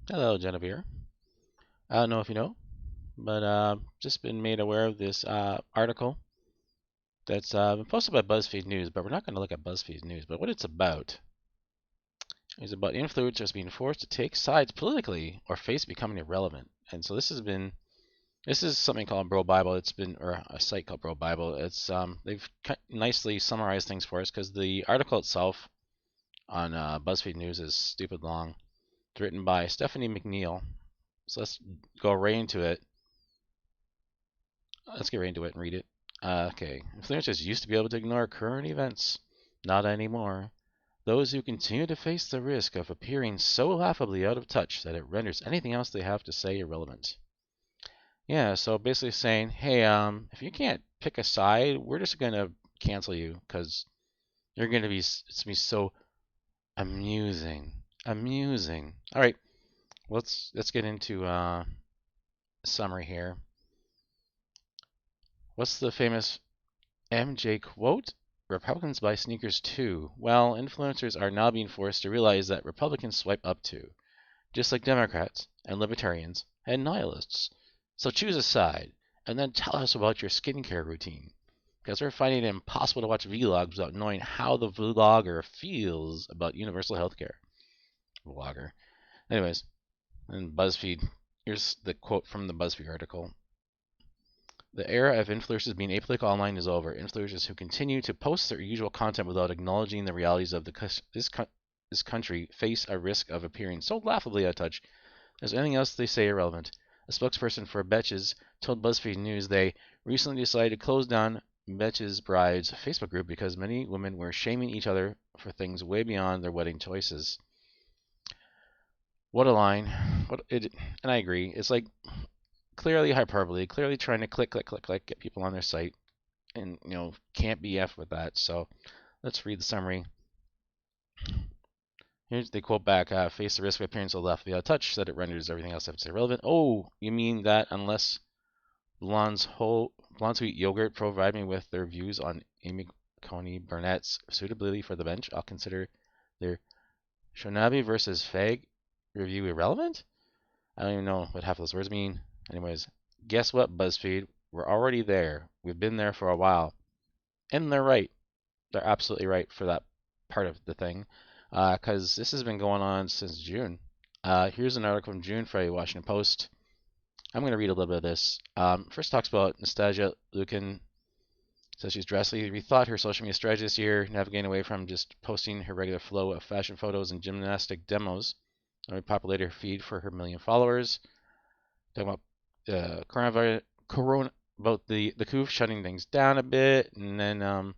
Hello, Genevieve. I don't know if you know, but just been made aware of this article that's been posted by Buzzfeed News. But we're not going to look at Buzzfeed News. But what it's about is about influencers being forced to take sides politically or face becoming irrelevant. And so this is something called Bro Bible. It's been or a site called Bro Bible. It's they've nicely summarized things for us because the article itself on Buzzfeed News is stupid long. It's written by Stephanie McNeil. So let's go right into it. Let's get right into it and read it. Okay. Influencers used to be able to ignore current events. Not anymore. Those who continue to face the risk of appearing so laughably out of touch that it renders anything else they have to say irrelevant. Yeah, so basically saying, hey, if you can't pick a side, we're just gonna cancel you because you're gonna be it's gonna be so amusing, amusing. All right, let's get into summary here. What's the famous MJ quote? Republicans buy sneakers too. Well, influencers are now being forced to realize that Republicans swipe up too, just like Democrats and Libertarians and Nihilists. So choose a side, and then tell us about your skincare routine. Because we're finding it impossible to watch vlogs without knowing how the vlogger feels about universal health care. Vlogger. Anyways, and BuzzFeed. Here's the quote from the BuzzFeed article. The era of influencers being apolitical online is over. Influencers who continue to post their usual content without acknowledging the realities of this country face a risk of appearing so laughably out of touch as anything else they say irrelevant. A spokesperson for Betches told BuzzFeed News they recently decided to close down Betches Brides Facebook group because many women were shaming each other for things way beyond their wedding choices. What a line! And I agree. It's like clearly hyperbole, clearly trying to click, get people on their site, and can't be F with that. So let's read the summary. Here's the quote back: "Face the risk of appearing so left without touch that it renders everything else irrelevant." Oh, you mean that unless Blondes Who Eat Yogurt provide me with their views on Amy Coney Barnett's suitability for the bench, I'll consider their Shonabi versus Fag review irrelevant? I don't even know what half of those words mean. Anyways, guess what, BuzzFeed? We're already there. We've been there for a while. And they're right. They're absolutely right for that part of the thing. Because this has been going on since June. Here's an article from June for the Washington Post. I'm going to read a little bit of this. First talks about Nastasia Lukin. Says she's drastically rethought her social media strategy this year, navigating away from just posting her regular flow of fashion photos and gymnastic demos. And repopulated her feed for her million followers. Talking about corona, about the coup shutting things down a bit, and then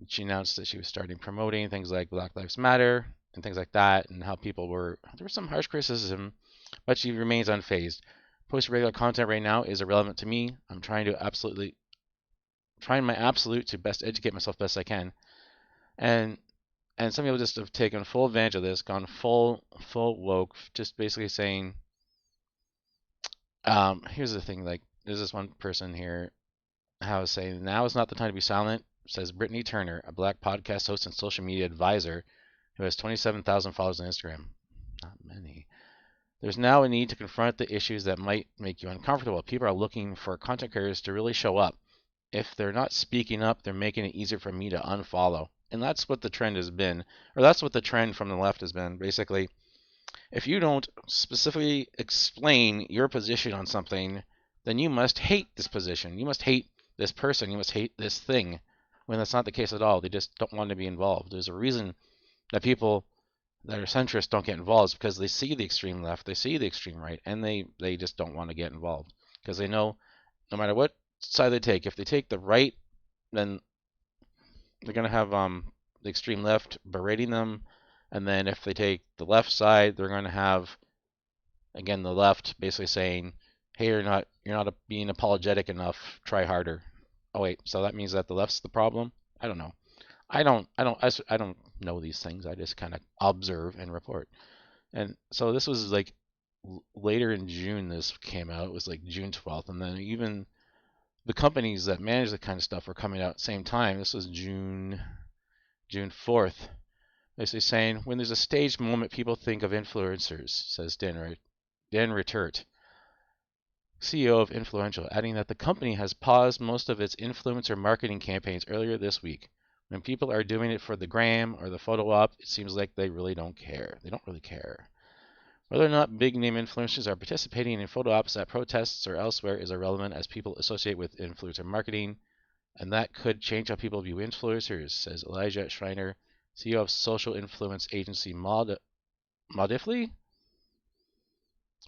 she announced that she was starting promoting things like Black Lives Matter and things like that, and how there was some harsh criticism, but she remains unfazed. Posting regular content right now is irrelevant to me. I'm trying my absolute to best educate myself best I can, and some people just have taken full advantage of this, gone full woke, just basically saying, here's the thing, like there's this one person here how is saying now is not the time to be silent, says Brittany Turner, a black podcast host and social media advisor who has 27,000 followers on Instagram. Not many. There's now a need to confront the issues that might make you uncomfortable. People are looking for content creators to really show up. If they're not speaking up, they're making it easier for me to unfollow. And that's what the trend has been, or that's what the trend from the left has been. Basically, if you don't specifically explain your position on something, then you must hate this position. You must hate this person. You must hate this thing. When that's not the case at all. They just don't want to be involved. There's a reason that people that are centrist don't get involved. It's because they see the extreme left, they see the extreme right, and they just don't want to get involved because they know no matter what side they take, if they take the right, then they're going to have the extreme left berating them, and then if they take the left side, they're going to have again the left basically saying, "Hey, you're not being apologetic enough. Try harder." Oh wait, so that means that the left's the problem? I don't know. I don't know these things. I just kind of observe and report. And so this was like later in June. This came out. It was like June 12th, and then even the companies that manage that kind of stuff were coming out at the same time. This was June 4th. Basically saying, when there's a staged moment, people think of influencers, says Dan Rittert, CEO of Influential, adding that the company has paused most of its influencer marketing campaigns earlier this week. When people are doing it for the gram or the photo op, it seems like they really don't care. They don't really care. Whether or not big name influencers are participating in photo ops at protests or elsewhere is irrelevant, as people associate with influencer marketing, and that could change how people view influencers, says Elijah Schreiner, CEO of social influence agency Modifly.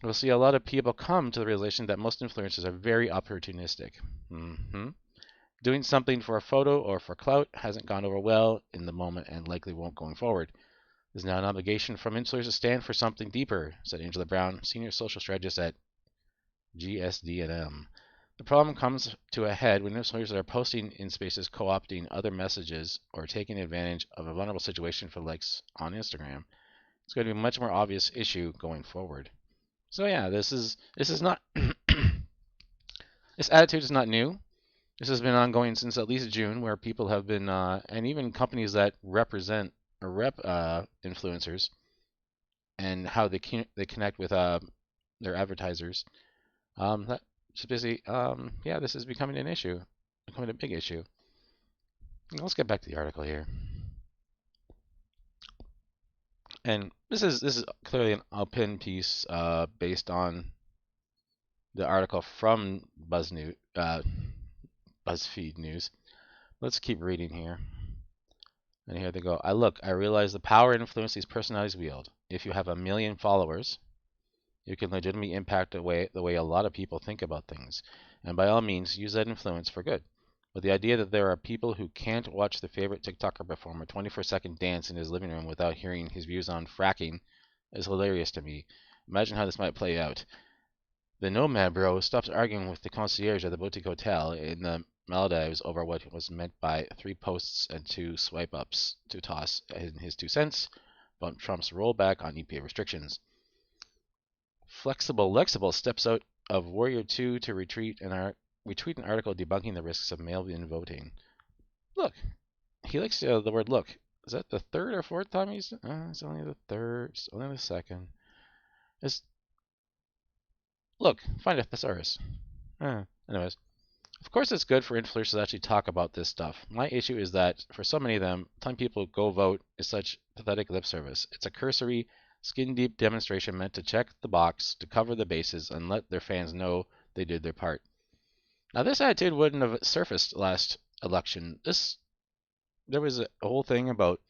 We'll see a lot of people come to the realization that most influencers are very opportunistic. Doing something for a photo or for clout hasn't gone over well in the moment and likely won't going forward. There's now an obligation from influencers to stand for something deeper, said Angela Brown, senior social strategist at GSD&M. The problem comes to a head when influencers are posting in spaces co-opting other messages or taking advantage of a vulnerable situation for likes on Instagram. It's going to be a much more obvious issue going forward. So yeah, this is not this attitude is not new. This has been ongoing since at least June, where people have been, and even companies that represent or rep influencers and how they connect with their advertisers. That just basically, yeah, this is becoming an issue, becoming a big issue. Let's get back to the article here. And this is clearly an opinion piece based on the article from BuzzFeed News. Let's keep reading here. And here they go. I realize the power and influence these personalities wield. If you have 1 million followers, you can legitimately impact the way a lot of people think about things. And by all means, use that influence for good. But the idea that there are people who can't watch their favorite TikToker perform a 24-second dance in his living room without hearing his views on fracking is hilarious to me. Imagine how this might play out. The Nomad Bro stops arguing with the concierge at the boutique hotel in the Maldives over what was meant by 3 posts and 2 swipe-ups to toss in his 2 cents about Trump's rollback on EPA restrictions. Flexible Lexible steps out of Warrior 2 to retweet an article debunking the risks of mail-in voting. Look, he likes the word look. Is that the 3rd or 4th time he's... it's only the 3rd. It's only the 2nd. Look, find a thesaurus. Anyways. Of course it's good for influencers to actually talk about this stuff. My issue is that, for so many of them, telling people go vote is such pathetic lip service. It's a cursory, skin-deep demonstration meant to check the box, to cover the bases, and let their fans know they did their part. Now, this attitude wouldn't have surfaced last election. There was a whole thing about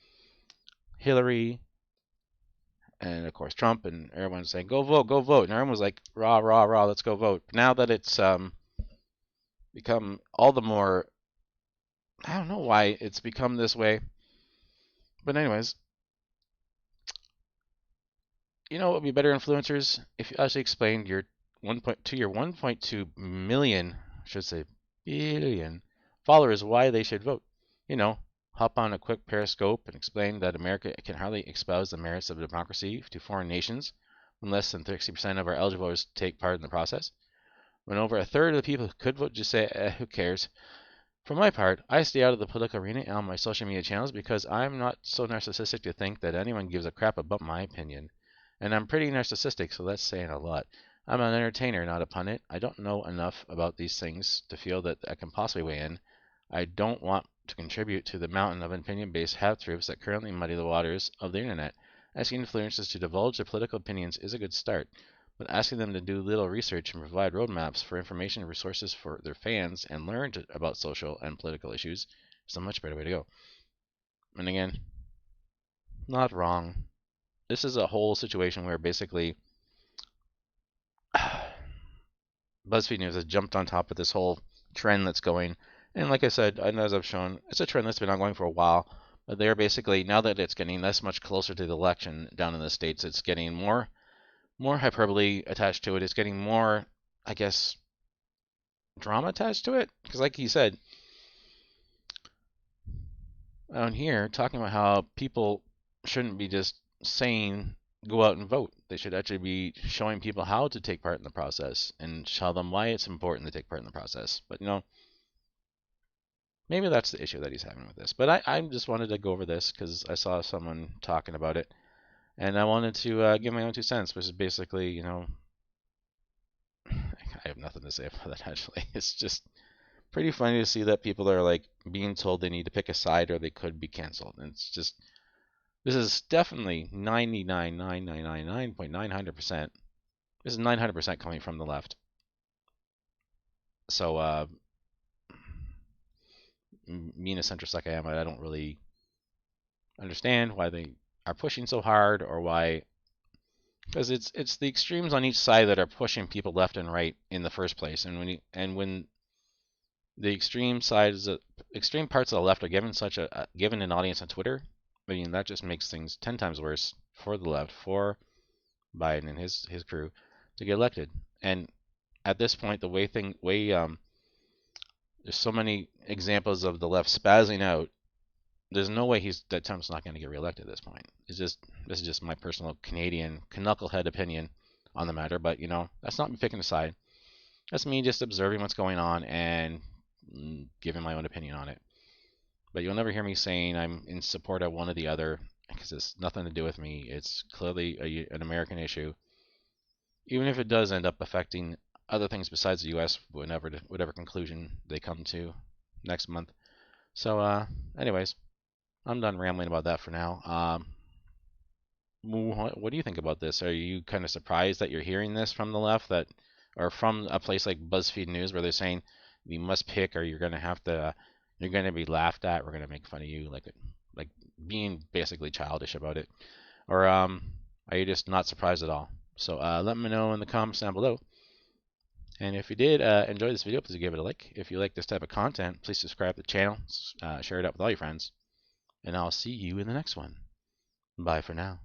Hillary and, of course, Trump, and everyone saying, go vote, and everyone was like, rah, rah, rah, let's go vote. But now that it's become all the more, I don't know why it's become this way. But anyways, you know what would be better influencers? If you actually explained your 1.2 million, I should say billion followers why they should vote. You know, hop on a quick Periscope and explain that America can hardly espouse the merits of democracy to foreign nations when less than 60% of our eligible voters take part in the process. When over a third of the people who could vote just say, who cares? For my part, I stay out of the political arena on my social media channels because I'm not so narcissistic to think that anyone gives a crap about my opinion. And I'm pretty narcissistic, so that's saying a lot. I'm an entertainer, not a pundit. I don't know enough about these things to feel that I can possibly weigh in. I don't want to contribute to the mountain of opinion-based half-truths that currently muddy the waters of the internet. Asking influencers to divulge their political opinions is a good start, but asking them to do little research and provide roadmaps for information and resources for their fans and learn about social and political issues is a much better way to go. And again, not wrong. This is a whole situation where basically BuzzFeed News has jumped on top of this whole trend that's going. And like I said, and as I've shown, it's a trend that's been ongoing for a while. But they're basically, now that it's getting this much closer to the election down in the States, it's getting more hyperbole attached to it. It's getting more, I guess, drama attached to it. Because like he said, on here, talking about how people shouldn't be just saying, go out and vote. They should actually be showing people how to take part in the process and show them why it's important to take part in the process. But, you know, Maybe that's the issue that he's having with this. But I just wanted to go over this because I saw someone talking about it, and I wanted to give my own 2 cents, which is basically, I have nothing to say about that actually. It's just pretty funny to see that people are like being told they need to pick a side or they could be canceled. And it's just this is definitely 99.999%. This is 900% coming from the left. So being a centrist like I am, I don't really understand why they are pushing so hard or why, because it's the extremes on each side that are pushing people left and right in the first place. And when the extreme parts of the left are given an audience on Twitter, I mean that just makes things 10 times worse for the left, for Biden and his crew to get elected. And at this point, there's so many examples of the left spazzing out. There's no way that Trump's not going to get reelected at this point. This is just my personal Canadian knucklehead opinion on the matter. But that's not me picking a side. That's me just observing what's going on and giving my own opinion on it. But you'll never hear me saying I'm in support of one or the other because it's nothing to do with me. It's clearly an American issue. Even if it does end up affecting other things besides the U.S., whatever conclusion they come to next month. So, anyways, I'm done rambling about that for now. What do you think about this? Are you kind of surprised that you're hearing this from the left, or from a place like Buzzfeed News, where they're saying you must pick, or you're going to be laughed at. We're going to make fun of you, like being basically childish about it, or are you just not surprised at all? So let me know in the comments down below. And if you did enjoy this video, please give it a like. If you like this type of content, please subscribe to the channel, share it out with all your friends, and I'll see you in the next one. Bye for now.